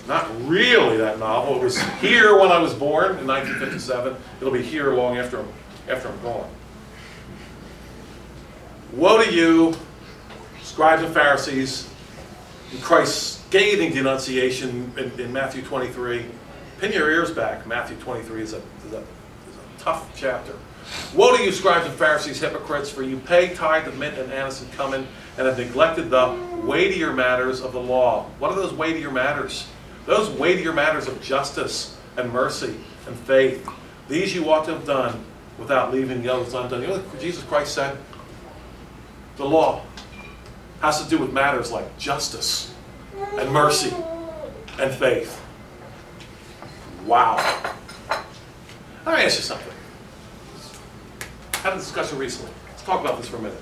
Not really that novel. It was here when I was born in 1957. It'll be here long after I'm gone. Woe to you, scribes and Pharisees, in Christ's scathing denunciation in Matthew 23. Pin your ears back. Matthew 23 is a tough chapter. Woe to you, scribes and Pharisees, hypocrites, for you pay tithe of mint and anise and cumin, and have neglected the weightier matters of the law. What are those weightier matters? Those weightier matters of justice and mercy and faith. These you ought to have done without leaving the others undone. You know what Jesus Christ said? The law has to do with matters like justice and mercy and faith. Wow. Let me ask you something. I had a discussion recently. Let's talk about this for a minute.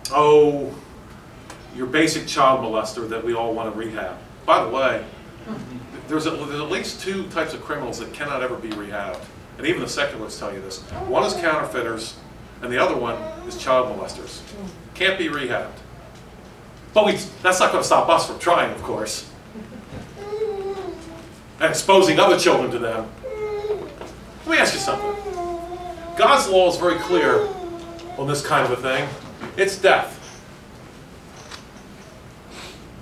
Oh, your basic child molester that we all want to rehab. By the way, there's at least two types of criminals that cannot ever be rehabbed. And even the secularists tell you this. One is counterfeiters, and the other one is child molesters. Can't be rehabbed. But that's not going to stop us from trying, of course. And exposing other children to them. Let me ask you something. God's law is very clear on this kind of a thing. It's death.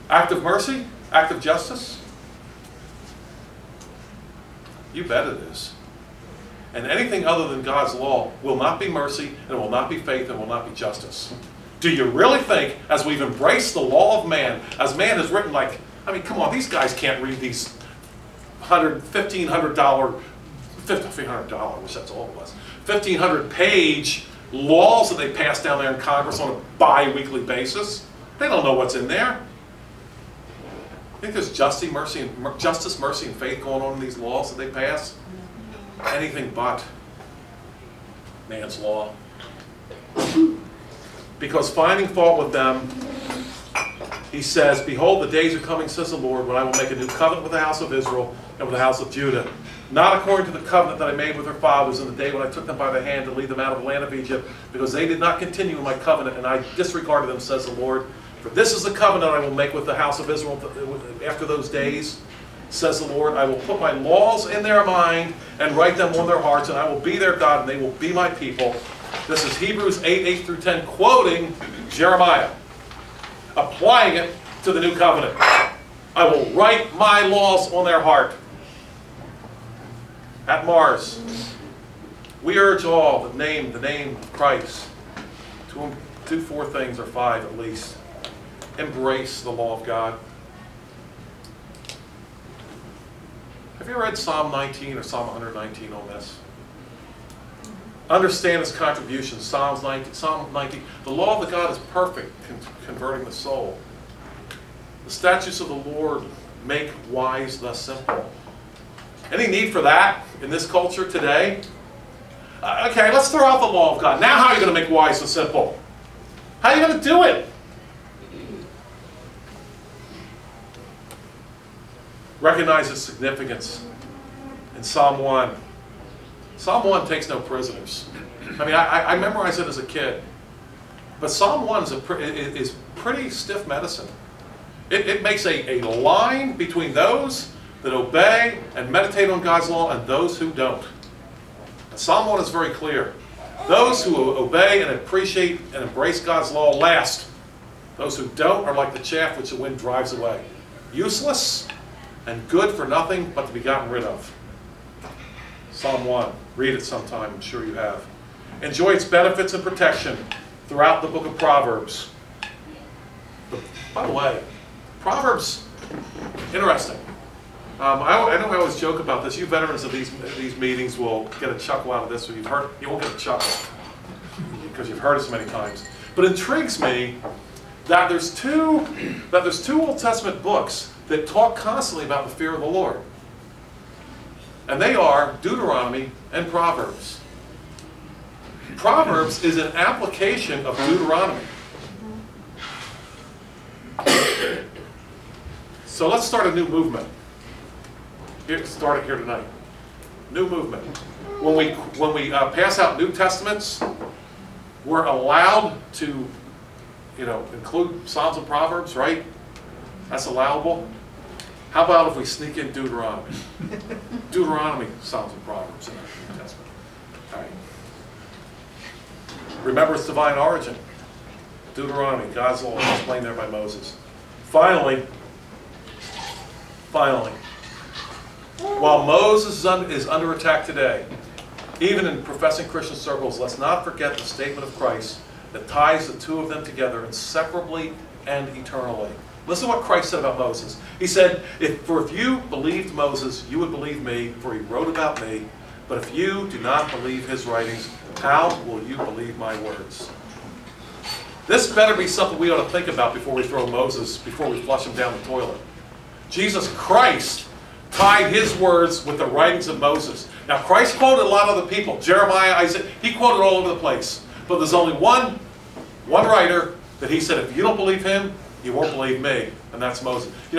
Act of mercy? Act of justice? You bet it is. And anything other than God's law will not be mercy, and will not be faith, and will not be justice. Do you really think, as we've embraced the law of man, as man has written like, I mean, come on, these guys can't read these $1,500, which that's all it was, 1,500 page laws that they pass down there in Congress on a bi-weekly basis. They don't know what's in there. You think there's justice, mercy, and faith going on in these laws that they pass? Anything but man's law. Because finding fault with them, he says, behold, the days are coming, says the Lord, when I will make a new covenant with the house of Israel and with the house of Judah. Not according to the covenant that I made with their fathers in the day when I took them by the hand to lead them out of the land of Egypt, because they did not continue in my covenant, and I disregarded them, says the Lord. For this is the covenant I will make with the house of Israel after those days, says the Lord. I will put my laws in their mind and write them on their hearts, and I will be their God, and they will be my people. This is Hebrews 8 through 10, quoting Jeremiah, applying it to the new covenant. I will write my laws on their heart. At Mars, we urge all that name the name of Christ to do four things, or five at least. Embrace the law of God. Have you read Psalm 19 or Psalm 119 on this? Understand its contributions. Psalm 19. The law of the God is perfect, converting the soul. The statutes of the Lord make wise the simple. Any need for that in this culture today? Okay, let's throw out the law of God. Now how are you going to make wise the simple? How are you going to do it? Recognize its significance in Psalm 1. Psalm 1 takes no prisoners. I mean, I memorized it as a kid. But Psalm 1 is pretty stiff medicine. It makes a line between those that obey and meditate on God's law and those who don't. And Psalm 1 is very clear. Those who obey and appreciate and embrace God's law last. Those who don't are like the chaff which the wind drives away. Useless and good for nothing but to be gotten rid of. Psalm 1. Read it sometime, I'm sure you have. Enjoy its benefits and protection throughout the book of Proverbs. But, by the way, Proverbs, interesting. I know I always joke about this. You veterans of these meetings will get a chuckle out of this, or you won't get a chuckle because you've heard it so many times. But it intrigues me that there's two Old Testament books that talk constantly about the fear of the Lord. And they are Deuteronomy and Proverbs. Proverbs is an application of Deuteronomy. So let's start a new movement. Start it here tonight. New movement. When we pass out New Testaments, we're allowed to, include Psalms and Proverbs, right? That's allowable. How about if we sneak in Deuteronomy? Deuteronomy, Psalms and Proverbs in our New Testament. All right. Remember its divine origin. Deuteronomy, God's law, explained there by Moses. Finally, while Moses is under attack today, even in professing Christian circles, let's not forget the statement of Christ that ties the two of them together inseparably and eternally. Listen to what Christ said about Moses. He said, if you believed Moses, you would believe me, for he wrote about me. But if you do not believe his writings, how will you believe my words? This better be something we ought to think about before we throw Moses, before we flush him down the toilet. Jesus Christ tied his words with the writings of Moses. Now, Christ quoted a lot of other people. Jeremiah, Isaiah, he quoted all over the place. But there's only one writer that he said, if you don't believe him, you won't believe me. And that's Moses. We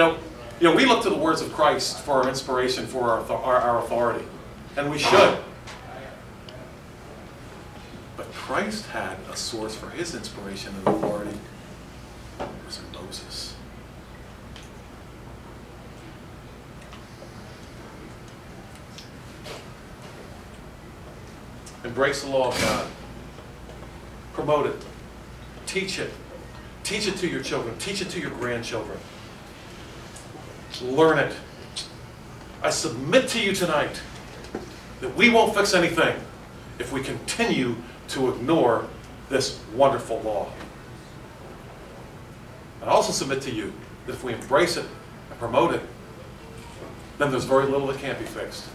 look to the words of Christ for our inspiration, for our authority. And we should. But Christ had a source for his inspiration and authority. It was in Moses. Embrace the law of God. Promote it. Teach it. Teach it to your children. Teach it to your grandchildren. Learn it. I submit to you tonight that we won't fix anything if we continue to ignore this wonderful law. I also submit to you that if we embrace it and promote it, then there's very little that can't be fixed.